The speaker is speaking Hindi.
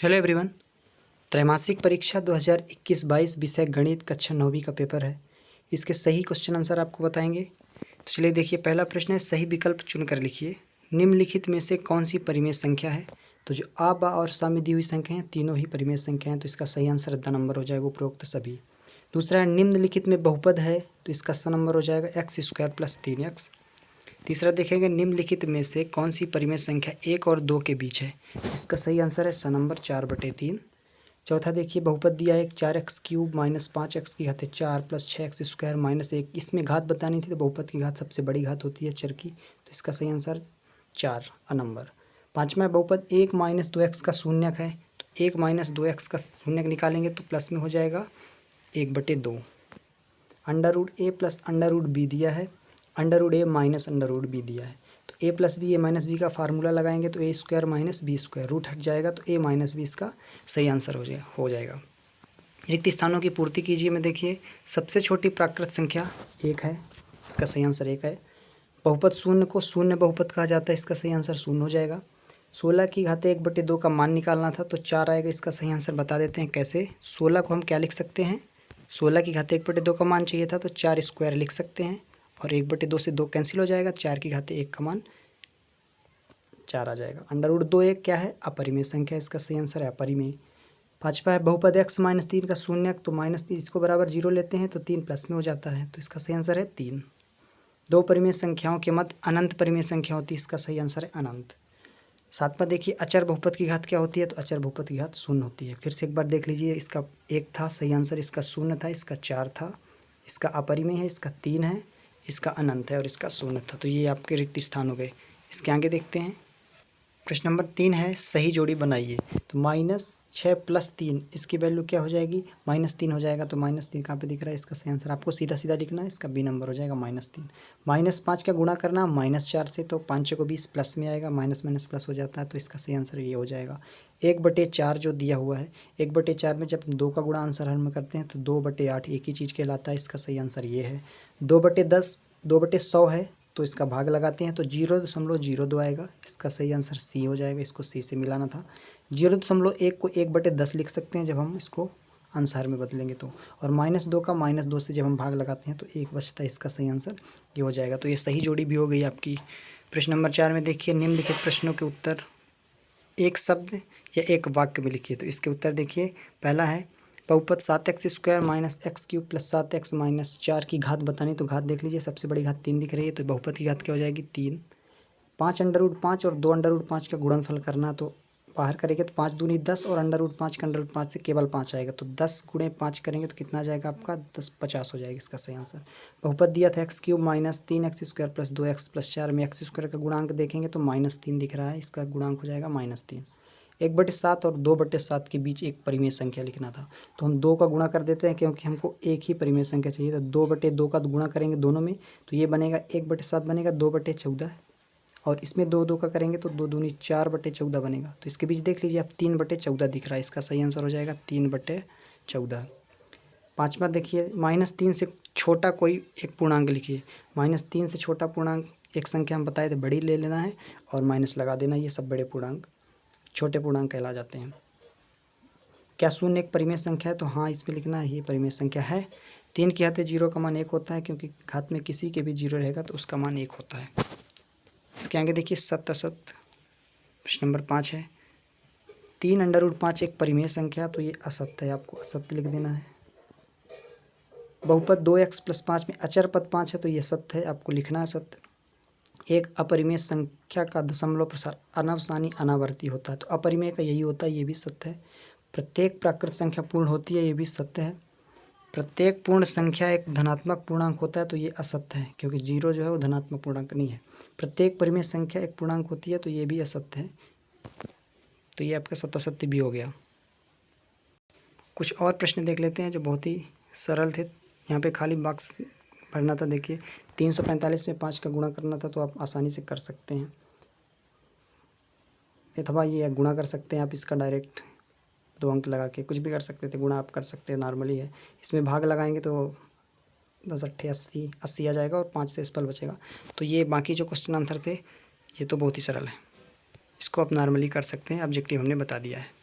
Hello everyone. त्रैमासिक परीक्षा 2021-22 विषय गणित कक्षा 9वीं का पेपर है। इसके सही क्वेश्चन आंसर आपको बताएंगे। तो चलिए देखिए, पहला प्रश्न है, सही विकल्प चुनकर लिखिए। निम्नलिखित में से कौन सी परिमेय संख्या है? तो जो आ, बा और सा में दी हुई संख्या हैं तीनों ही परिमेय संख्या हैं, तो इसका सही आंसर द नंबर हो जाएगा उपरोक्त सभी। दूसरा है, निम्नलिखित में बहुपद है, तो इसका स नंबर हो जाएगा x² + 3x। तीसरा देखेंगे, निम्नलिखित में से कौन सी परिमेय संख्या 1 और 2 के बीच है? इसका सही आंसर है स नंबर 4/3। चौथा देखिए, बहुपद दिया है 4x³ - 5x की घात 4 + 6x² - 1। इसमें घात बतानी थी, तो बहुपद की घात सबसे बड़ी घात होती है चर की, तो इसका सही आंसर 4 नंबर। पाँचवा बहुपद 1 - 2x का शून्यक है, तो 1 - 2x का शून्यक निकालेंगे तो प्लस में हो जाएगा 1/2। √a + √b दिया है, √a - √b दिया है, तो a + b a - b का फार्मूला लगाएंगे तो a² - b², रूट हट जाएगा तो a - b इसका सही आंसर हो जाएगा। रिक्त स्थानों की पूर्ति कीजिए में देखिए, सबसे छोटी प्राकृत संख्या 1 है, इसका सही आंसर 1 है। बहुपद शून्य को शून्य बहुपद कहा जाता है, इसका सही आंसर 0 हो जाएगा। 16 की घात 1/2 का मान निकालना था, तो 4 आएगा, इसका सही आंसर बता देते हैं कैसे। 16 को हम क्या लिख सकते हैं, 16 की घात 1/2 का मान चाहिए था, तो 4² लिख सकते हैं, और 1/2 से 2 कैंसिल हो जाएगा, 4 की घात 1 का मान 4 आ जाएगा। √2 क्या है, अपरिमेय संख्या, इसका सही आंसर है अपरिमेय। पाँचवा है, बहुपद x - 3 का शून्यक, तो -3 इसको बराबर 0 लेते हैं तो 3 प्लस में हो जाता है, तो इसका सही आंसर है 3। दो परिमेय संख्याओं के मध्य अनंत परिमेय संख्या होती है, इसका सही आंसर है अनंत। सातवां देखिए, अचर बहुपद की घात क्या होती है, तो अचर बहुपद की घात 0 होती है। फिर से एक बार देख लीजिए, इसका 1 था सही आंसर, इसका 0 था, इसका 4 था, इसका अपरिमेय है, इसका 3 है, इसका अनंत है और इसका 0 था। तो ये आपके रिक्त स्थान हो गए। इसके आगे देखते हैं, प्रश्न नंबर 3 है, सही जोड़ी बनाइए। तो -6 + 3 इसकी वैल्यू क्या हो जाएगी, -3 हो जाएगा, तो -3 कहाँ पे दिख रहा है, इसका सही आंसर आपको सीधा सीधा लिखना है, इसका बी नंबर हो जाएगा -3। -5 का गुणा करना -4 से, तो 5 को 20 प्लस में आएगा, माइनस माइनस प्लस हो जाता है, तो इसका सही आंसर ये हो जाएगा। 1/4 जो दिया हुआ है, 1/4 में जब 2 का गुणा आंसर हल में करते हैं तो 2/8 एक ही चीज़ कहलाता है, इसका सही आंसर ये है। 2/10 2/100 है, तो इसका भाग लगाते हैं तो 0.02 आएगा, इसका सही आंसर सी हो जाएगा, इसको सी से मिलाना था। 0.1 को 1/10 लिख सकते हैं जब हम इसको आंसर में बदलेंगे तो, और -2 का -2 से जब हम भाग लगाते हैं तो 1 बचता है, इसका सही आंसर ये हो जाएगा। तो ये सही जोड़ी भी हो गई आपकी। प्रश्न नंबर 4 में देखिए, निम्नलिखित प्रश्नों के उत्तर एक शब्द या एक वाक्य में लिखिए। तो इसके उत्तर देखिए, पहला है, बहुपद 7x² - x³ + 7x - 4 की घात बतानी, तो घात देख लीजिए, सबसे बड़ी घात 3 दिख रही है, तो बहुपद की घात क्या हो जाएगी 3। 5 √5 और 2 √5 का गुणनफल करना, तो बाहर करेंगे तो 5 दूनी 10 और √5 का √5 से केवल 5 आएगा, तो 10 × 5 करेंगे तो कितना आ जाएगा आपका 10 50 हो जाएगा, इसका सही आंसर। बहुपद दिया था x³ - 3x² + 2x + 4 में x² का गुणांक देखेंगे तो -3 दिख रहा है, इसका गुणांक हो जाएगा -3। 1/7 और 2/7 के बीच एक परिमेय संख्या लिखना था, तो हम 2 का गुणा कर देते हैं क्योंकि हमको एक ही परिमेय संख्या चाहिए, तो 2/2 का गुणा करेंगे दोनों में, तो ये बनेगा 1/7 बनेगा 2/14, और इसमें 2 का करेंगे तो 2 दूनी 4/14 बनेगा, तो इसके बीच देख लीजिए आप 3/14 दिख रहा है, इसका सही आंसर हो जाएगा 3/14। पाँचवा देखिए, -3 से छोटा कोई एक पूर्णांक लिखिए। -3 से छोटा पूर्णांक एक संख्या हम बताए थे, बड़ी ले लेना है और माइनस लगा देना, ये सब बड़े पूर्णांक छोटे पूर्णांक कहला जाते हैं। क्या 0 एक परिमेय संख्या है, तो हाँ इसमें लिखना है ये परिमेय संख्या है। 3 की घात 0 का मान 1 होता है, क्योंकि घात में किसी के भी 0 रहेगा तो उसका मान 1 होता है। इसके आगे देखिए, सत्य असत। प्रश्न नंबर 5 है, 3 √5 एक परिमेय संख्या, तो ये असत्य है, आपको असत्य लिख देना है। बहुपद 2x + 5 में अचर पद 5 है, तो ये सत्य है, आपको लिखना है सत्य। एक अपरिमेय संख्या का दशमलव प्रसार अनवसानी अनावर्ती होता है, तो अपरिमेय का यही होता है, ये भी सत्य है। प्रत्येक प्राकृत संख्या पूर्ण होती है, ये भी सत्य है। प्रत्येक पूर्ण संख्या एक धनात्मक पूर्णांक होता है, तो ये असत्य है, क्योंकि 0 जो है वो धनात्मक पूर्णांक नहीं है। प्रत्येक परिमेय संख्या एक पूर्णांक होती है, तो ये भी असत्य है, तो ये आपका सत्यासत्य भी हो गया। कुछ और प्रश्न देख लेते हैं जो बहुत ही सरल थे। यहाँ पे खाली बॉक्स भरना था, देखिए 345 में 5 का गुणा करना था, तो आप आसानी से कर सकते हैं, अथवा ये गुणा कर सकते हैं आप इसका डायरेक्ट 2 अंक लगा के, कुछ भी कर सकते थे, गुणा आप कर सकते हैं, नॉर्मली है। इसमें भाग लगाएंगे तो 10 8 80 आ जाएगा और 5 से स्पेल बचेगा। तो ये बाकी जो क्वेश्चन आंसर थे ये तो बहुत ही सरल है, इसको आप नॉर्मली कर सकते हैं, ऑब्जेक्टिव हमने बता दिया है।